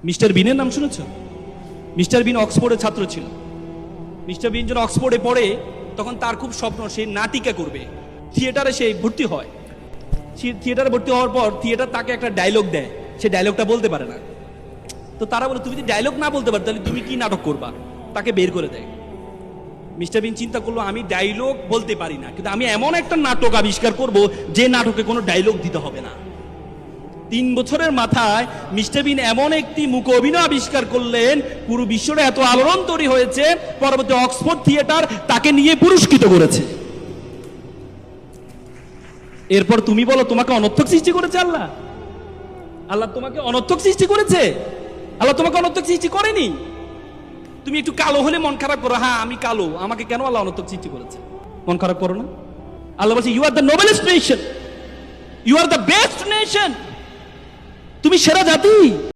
Mister বিনের নাম শুনেছ? Mister বিন অক্সফোর্ডের ছাত্র ছিল। মিস্টার বিন যখন অক্সফোর্ডে পড়ে তখন তার খুব স্বপ্ন সে নাটিকা করবে। থিয়েটারে সে ভর্তি হয়। থিয়েটারে ভর্তি হওয়ার পর থিয়েটার তাকে একটা ডায়লগ দেয়, সে ডায়লগটা বলতে পারে না। তো তারা বলে তুমি যদি ডায়লগ না বলতে পারো তাহলে তুমি কি নাটক করবা? তাকে বের করে দেয়। মিস্টার বিন চিন্তা করলো আমি ডায়লগ বলতে পারি না, কিন্তু আমি এমন একটা নাটক আবিষ্কার করব যে নাটকে কোনো ডায়লগ দিতে হবে না। 3 বছরের মাথায় মিস্টার বিন এমন একটি মুখ অভিনয় আবিষ্কার করলেন, পুরো বিশ্বটা এত আলোড়ন তৈরি হয়েছে, পরবর্তী অক্সফোর্ড থিয়েটার তাকে নিয়ে পুরস্কৃত করেছে। এরপর তুমি বলো তোমাকে অনর্থক সৃষ্টি করেছে আল্লাহ? আল্লাহ তোমাকে অনর্থক সৃষ্টি করেছে? আল্লাহ তোমাকে অনর্থক সৃষ্টি করেনি। তুমি একটু কালো হলে মন খারাপ করো, হ্যাঁ আমি কালো, আমাকে কেন আল্লাহ অনর্থক সৃষ্টি করেছে? মন খারাপ করো না। আল্লাহ বলছে you are the noblest nation, you are the best nation, তুমি সেরা জাতি।